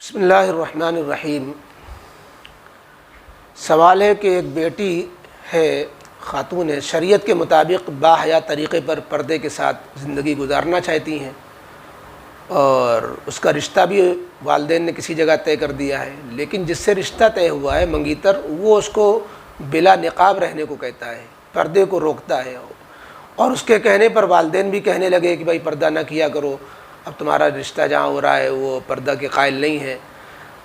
بسم اللہ الرحمن الرحیم۔ سوال ہے کہ ایک بیٹی ہے، خاتون ہے، شریعت کے مطابق باحیا طریقے پر پردے کے ساتھ زندگی گزارنا چاہتی ہیں اور اس کا رشتہ بھی والدین نے کسی جگہ طے کر دیا ہے، لیکن جس سے رشتہ طے ہوا ہے منگیتر، وہ اس کو بلا نقاب رہنے کو کہتا ہے، پردے کو روکتا ہے، اور اس کے کہنے پر والدین بھی کہنے لگے کہ بھائی پردہ نہ کیا کرو، اب تمہارا رشتہ جہاں ہو رہا ہے وہ پردہ کے قائل نہیں ہے۔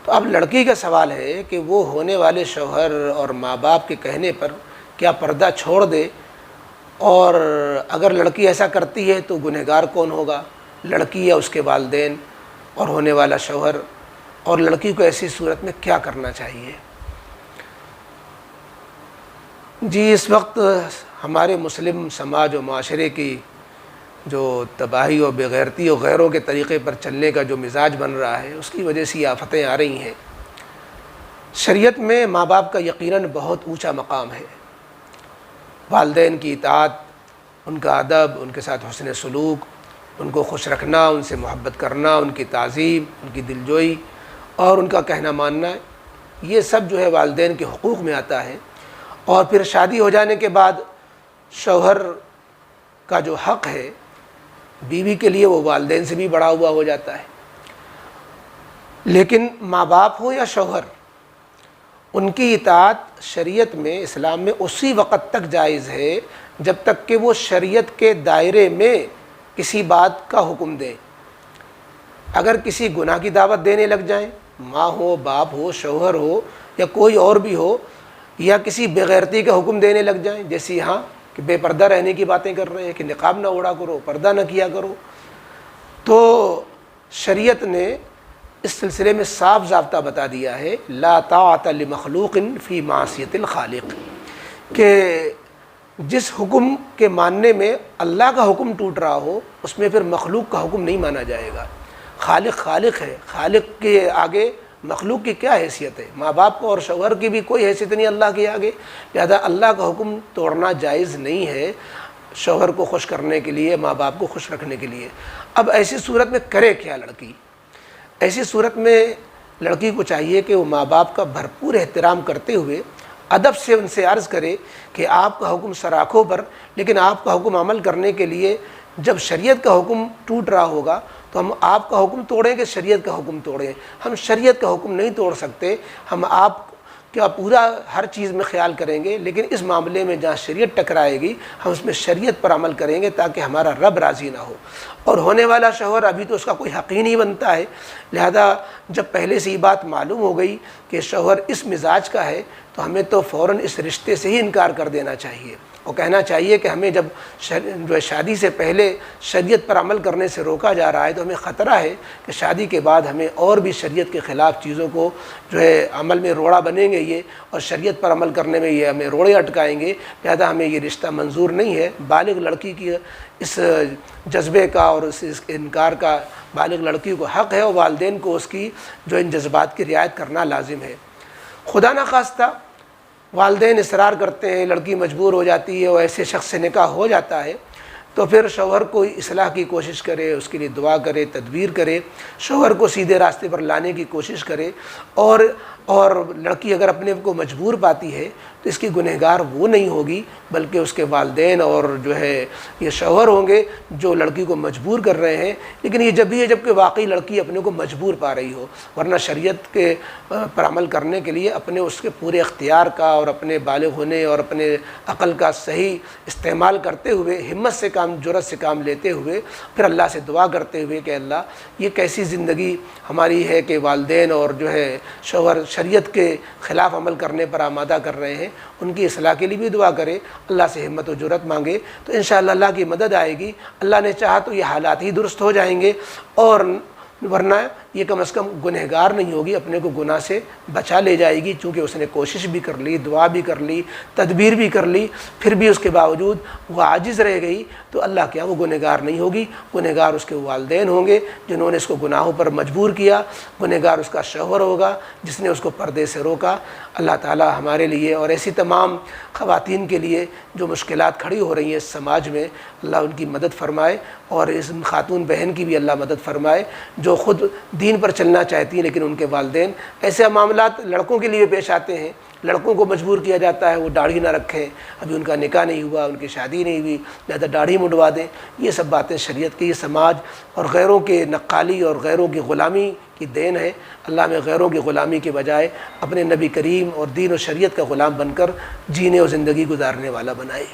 تو اب لڑکی کا سوال ہے کہ وہ ہونے والے شوہر اور ماں باپ کے کہنے پر کیا پردہ چھوڑ دے، اور اگر لڑکی ایسا کرتی ہے تو گنہگار کون ہوگا، لڑکی یا اس کے والدین اور ہونے والا شوہر، اور لڑکی کو ایسی صورت میں کیا کرنا چاہیے؟ جی، اس وقت ہمارے مسلم سماج و معاشرے کی جو تباہی و بےغیرتی و غیروں کے طریقے پر چلنے کا جو مزاج بن رہا ہے، اس کی وجہ سے یہ آفتیں آ رہی ہیں۔ شریعت میں ماں باپ کا یقیناً بہت اونچا مقام ہے، والدین کی اطاعت، ان کا ادب، ان کے ساتھ حسن سلوک، ان کو خوش رکھنا، ان سے محبت کرنا، ان کی تعظیم، ان کی دلجوئی اور ان کا کہنا ماننا، یہ سب جو ہے والدین کے حقوق میں آتا ہے۔ اور پھر شادی ہو جانے کے بعد شوہر کا جو حق ہے بیوی کے لیے، وہ والدین سے بھی بڑا ہوا ہو جاتا ہے۔ لیکن ماں باپ ہو یا شوہر، ان کی اطاعت شریعت میں، اسلام میں اسی وقت تک جائز ہے جب تک کہ وہ شریعت کے دائرے میں کسی بات کا حکم دیں۔ اگر کسی گناہ کی دعوت دینے لگ جائیں، ماں ہو، باپ ہو، شوہر ہو یا کوئی اور بھی ہو، یا کسی بےغیرتی کا حکم دینے لگ جائیں، جیسے یہاں کہ بے پردہ رہنے کی باتیں کر رہے ہیں کہ نقاب نہ اوڑھا کرو، پردہ نہ کیا کرو، تو شریعت نے اس سلسلے میں صاف ضابطہ بتا دیا ہے، لا طاعۃ لمخلوق فی معصیۃ الخالق، کہ جس حکم کے ماننے میں اللہ کا حکم ٹوٹ رہا ہو، اس میں پھر مخلوق کا حکم نہیں مانا جائے گا۔ خالق خالق ہے، خالق کے آگے مخلوق کی کیا حیثیت ہے؟ ماں باپ کو اور شوہر کی بھی کوئی حیثیت نہیں اللہ کے آگے، لہذا اللہ کا حکم توڑنا جائز نہیں ہے شوہر کو خوش کرنے کے لیے، ماں باپ کو خوش رکھنے کے لیے۔ اب ایسی صورت میں کرے کیا لڑکی؟ ایسی صورت میں لڑکی کو چاہیے کہ وہ ماں باپ کا بھرپور احترام کرتے ہوئے ادب سے ان سے عرض کرے کہ آپ کا حکم سر آنکھوں پر، لیکن آپ کا حکم عمل کرنے کے لیے جب شریعت کا حکم ٹوٹ رہا ہوگا تو ہم آپ کا حکم توڑیں کہ شریعت کا حکم توڑیں؟ ہم شریعت کا حکم نہیں توڑ سکتے، ہم آپ کا پورا ہر چیز میں خیال کریں گے، لیکن اس معاملے میں جہاں شریعت ٹکرائے گی ہم اس میں شریعت پر عمل کریں گے تاکہ ہمارا رب راضی نہ ہو۔ اور ہونے والا شوہر ابھی تو اس کا کوئی حق ہی نہیں بنتا ہے، لہذا جب پہلے سے یہ بات معلوم ہو گئی کہ شوہر اس مزاج کا ہے تو ہمیں تو فوراً اس رشتے سے ہی انکار کر دینا چاہیے، اور کہنا چاہیے کہ ہمیں جب جو شادی سے پہلے شریعت پر عمل کرنے سے روکا جا رہا ہے تو ہمیں خطرہ ہے کہ شادی کے بعد ہمیں اور بھی شریعت کے خلاف چیزوں کو جو ہے عمل میں روڑا بنیں گے یہ، اور شریعت پر عمل کرنے میں یہ ہمیں روڑے اٹکائیں گے، لہذا ہمیں یہ رشتہ منظور نہیں ہے۔ بالغ لڑکی کی اس جذبے کا اور اس انکار کا بالغ لڑکی کو حق ہے، اور والدین کو اس کی جو ان جذبات کی رعایت کرنا لازم ہے۔ خدا نخواستہ والدین اصرار کرتے ہیں، لڑکی مجبور ہو جاتی ہے اور ایسے شخص سے نکاح ہو جاتا ہے، تو پھر شوہر کو اصلاح کی کوشش کرے، اس کے لیے دعا کرے، تدبیر کرے، شوہر کو سیدھے راستے پر لانے کی کوشش کرے، اور لڑکی اگر اپنے کو مجبور پاتی ہے تو اس کی گنہگار وہ نہیں ہوگی بلکہ اس کے والدین اور جو ہے یہ شوہر ہوں گے جو لڑکی کو مجبور کر رہے ہیں۔ لیکن یہ جب بھی ہے جب کہ واقعی لڑکی اپنے کو مجبور پا رہی ہو، ورنہ شریعت کے پر عمل کرنے کے لیے اپنے اس کے پورے اختیار کا اور اپنے بالغ ہونے اور اپنے عقل کا صحیح استعمال کرتے ہوئے، ہمت سے کام، جرأت سے کام لیتے ہوئے، پھر اللہ سے دعا کرتے ہوئے کہ اللہ یہ کیسی زندگی ہماری ہے کہ والدین اور جو ہے شوہر شریعت کے خلاف عمل کرنے پر آمادہ کر رہے ہیں، ان کی اصلاح کے لیے بھی دعا کرے، اللہ سے ہمت و جرأت مانگے، تو انشاءاللہ اللہ کی مدد آئے گی۔ اللہ نے چاہا تو یہ حالات ہی درست ہو جائیں گے، اور ورنہ یہ کم از کم گنہگار نہیں ہوگی، اپنے کو گناہ سے بچا لے جائے گی، چونکہ اس نے کوشش بھی کر لی، دعا بھی کر لی، تدبیر بھی کر لی، پھر بھی اس کے باوجود وہ عاجز رہ گئی تو اللہ کیا وہ گنہگار نہیں ہوگی، گنہگار اس کے والدین ہوں گے جنہوں نے اس کو گناہوں پر مجبور کیا، گنہگار اس کا شوہر ہوگا جس نے اس کو پردے سے روکا۔ اللہ تعالی ہمارے لیے اور ایسی تمام خواتین کے لیے جو مشکلات کھڑی ہو رہی ہیں اس سماج میں، اللہ ان کی مدد فرمائے، اور اس خاتون بہن کی بھی اللہ مدد فرمائے جو خود دین پر چلنا چاہتی ہیں لیکن ان کے والدین، ایسے معاملات لڑکوں کے لیے پیش آتے ہیں، لڑکوں کو مجبور کیا جاتا ہے وہ داڑھی نہ رکھیں، ابھی ان کا نکاح نہیں ہوا، ان کی شادی نہیں ہوئی، لہذا داڑھی منڈوا دیں۔ یہ سب باتیں شریعت کی، یہ سماج اور غیروں کے نقالی اور غیروں کی غلامی کی دین ہے۔ اللہ میں غیروں کی غلامی کے بجائے اپنے نبی کریم اور دین و شریعت کا غلام بن کر جینے اور زندگی گزارنے والا بنائے۔